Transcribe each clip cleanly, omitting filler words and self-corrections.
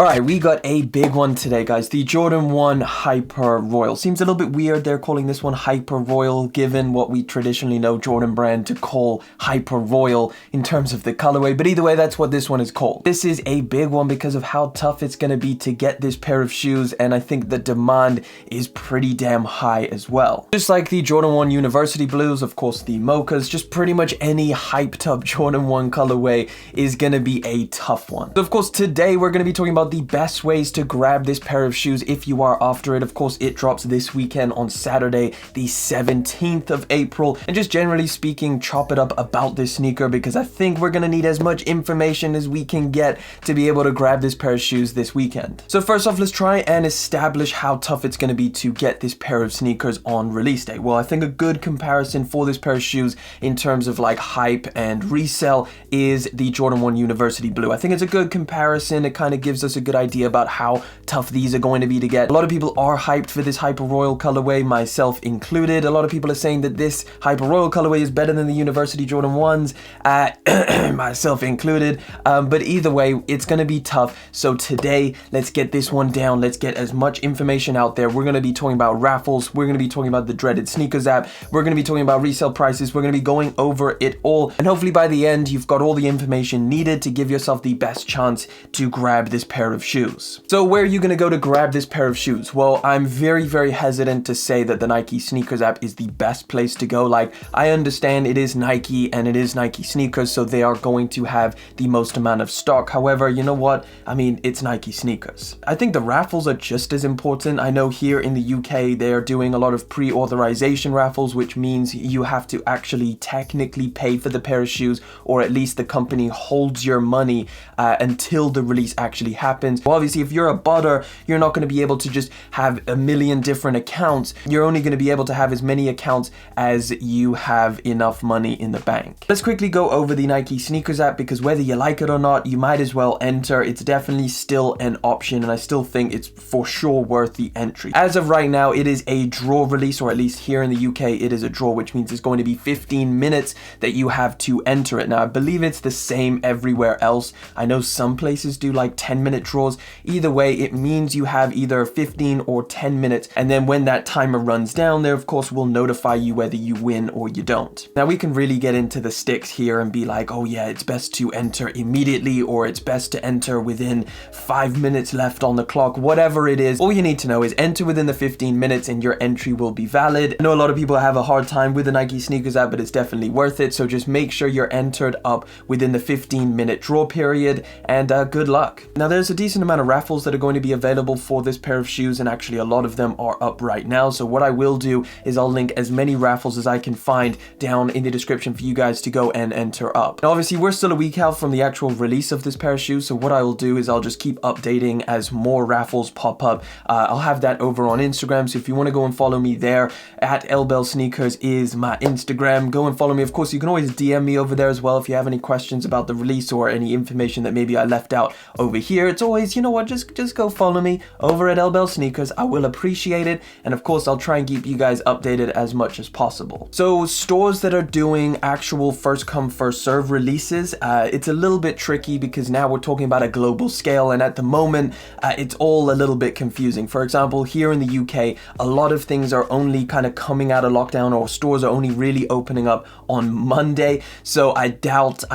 Alright, we got a big one today, guys. The Jordan 1 Hyper Royal. Seems a little bit weird they're calling this one Hyper Royal, given what we traditionally know Jordan brand to call Hyper Royal in terms of the colorway, but either way, that's what this one is called. This is a big one because of how tough it's going to be to get this pair of shoes, and I think the demand is pretty damn high as well. Just like the Jordan 1 University Blues, of course the Mochas, just pretty much any hyped up Jordan 1 colorway is going to be a tough one. So of course today we're going to be talking about the best ways to grab this pair of shoes if you are after it. Of course, it drops this weekend on Saturday, the 17th of April, and just generally speaking, chop it up about this sneaker because I think we're going to need as much information as we can get to be able to grab this pair of shoes this weekend. So first off, let's try and establish how tough it's going to be to get this pair of sneakers on release day. Well, I think a good comparison for this pair of shoes in terms of like hype and resale is the Jordan 1 University Blue. I think it's a good comparison. It kind of gives us a good idea about how tough these are going to be to get. A lot of people are hyped for this Hyper Royal colorway, myself included. A lot of people are saying that this Hyper Royal colorway is better than the University Jordan 1s, myself included. But either way, it's going to be tough. So today, let's get this one down. Let's get as much information out there. We're going to be talking about raffles. We're going to be talking about the dreaded sneakers app. We're going to be talking about resale prices. We're going to be going over it all. And hopefully by the end, you've got all the information needed to give yourself the best chance to grab this pair of shoes. So where are you going to go to grab this pair of shoes? Well, I'm very, very hesitant to say that the Nike sneakers app is the best place to go. Like, I understand it is Nike and it is Nike sneakers, so they are going to have the most amount of stock. However, you know what? I mean, it's Nike sneakers. I think the raffles are just as important. I know here in the UK, they are doing a lot of pre-authorization raffles, which means you have to actually technically pay for the pair of shoes, or at least the company holds your money until the release actually happens. Well, obviously, if you're a butter, you're not going to be able to just have a million different accounts. You're only going to be able to have as many accounts as you have enough money in the bank. Let's quickly go over the Nike sneakers app because whether you like it or not, you might as well enter. It's definitely still an option, and I still think it's for sure worth the entry. As of right now, it is a draw release, or at least here in the UK, it is a draw, which means it's going to be 15 minutes that you have to enter it. Now, I believe it's the same everywhere else. I know some places do like 10-minute draws. Either way, it means you have either 15 or 10 minutes, and then when that timer runs down, there of course will notify you whether you win or you don't. Now we can really get into the sticks here and be like, oh yeah, it's best to enter immediately, or it's best to enter within 5 minutes left on the clock. Whatever it is, all you need to know is enter within the 15 minutes and your entry will be valid. I know a lot of people have a hard time with the Nike sneakers app, but it's definitely worth it. So just make sure you're entered up within the 15-minute draw period, and good luck. Now there's a decent amount of raffles that are going to be available for this pair of shoes, and actually a lot of them are up right now. So what I will do is I'll link as many raffles as I can find down in the description for you guys to go and enter up. Now obviously we're still a week out from the actual release of this pair of shoes, so what I will do is I'll just keep updating as more raffles pop up. I'll have that over on Instagram, so if you want to go and follow me there, at LBellSneakers is my Instagram. Go and follow me. Of course, you can always DM me over there as well if you have any questions about the release or any information that maybe I left out over here. It's always, you know what, just go follow me over at LBellSneakers. I will appreciate it, and of course I'll try and keep you guys updated as much as possible. So stores that are doing actual first come first serve releases, it's a little bit tricky because now we're talking about a global scale, and at the moment it's all a little bit confusing. For example, here in the UK, a lot of things are only kind of coming out of lockdown, or stores are only really opening up on Monday, so I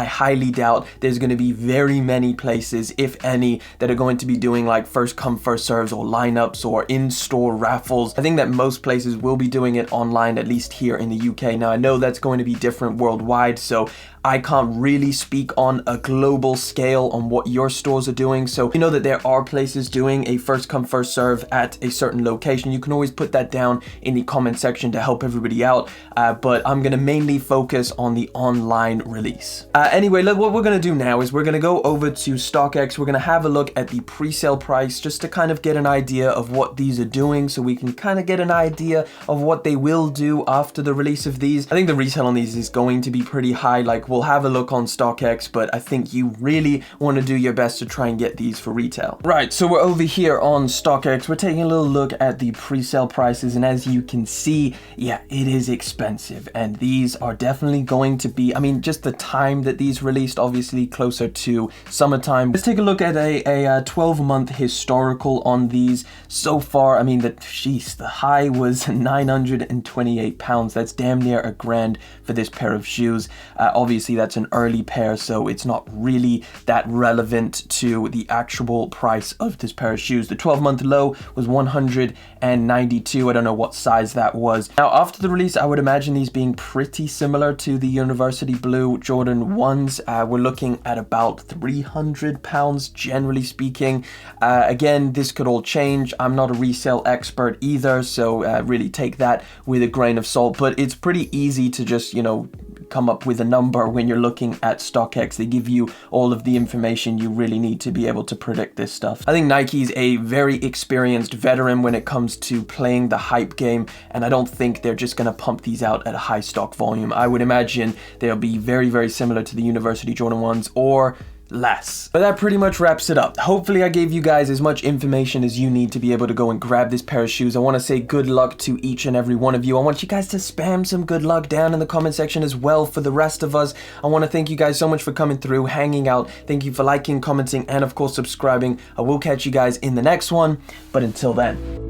highly doubt there's going to be very many places, if any, that are going to be doing like first come first serves or lineups or in-store raffles. I think that most places will be doing it online, at least here in the UK. Now I know that's going to be different worldwide, so I can't really speak on a global scale on what your stores are doing. So you know that there are places doing a first come first serve at a certain location. You can always put that down in the comment section to help everybody out, but I'm gonna mainly focus on the online release. Anyway, look, what we're gonna do now is we're gonna go over to StockX. We're gonna have a look at the pre-sale price just to kind of get an idea of what these are doing, so we can kind of get an idea of what they will do after the release of these. I think the retail on these is going to be pretty high. Like, we'll have a look on StockX, but I think you really want to do your best to try and get these for retail. Right, so we're over here on StockX. We're taking a little look at the pre-sale prices, and as you can see, yeah, it is expensive, and these are definitely going to be, I mean, just the time that these released, obviously closer to summertime. Let's take a look at a a 12-month historical on these. So far, I mean, the high was £928. That's damn near $1,000 for this pair of shoes. Obviously, that's an early pair, so it's not really that relevant to the actual price of this pair of shoes. The 12-month low was 192. I don't know what size that was. Now, after the release, I would imagine these being pretty similar to the University Blue Jordan 1s. We're looking at about £300, generally speaking. Again, this could all change. I'm not a resale expert either, so really take that with a grain of salt. But it's pretty easy to just, you know, come up with a number when you're looking at StockX. They give you all of the information you really need to be able to predict this stuff. I think Nike's a very experienced veteran when it comes to playing the hype game, and I don't think they're just going to pump these out at a high stock volume. I would imagine they'll be very, very similar to the University Jordan 1s or less. But that pretty much wraps it up. Hopefully I gave you guys as much information as you need to be able to go and grab this pair of shoes. I want to say good luck to each and every one of you. I want you guys to spam some good luck down in the comment section as well for the rest of us. I want to thank you guys so much for coming through, hanging out. Thank you for liking, commenting, and of course subscribing. I will catch you guys in the next one, but until then.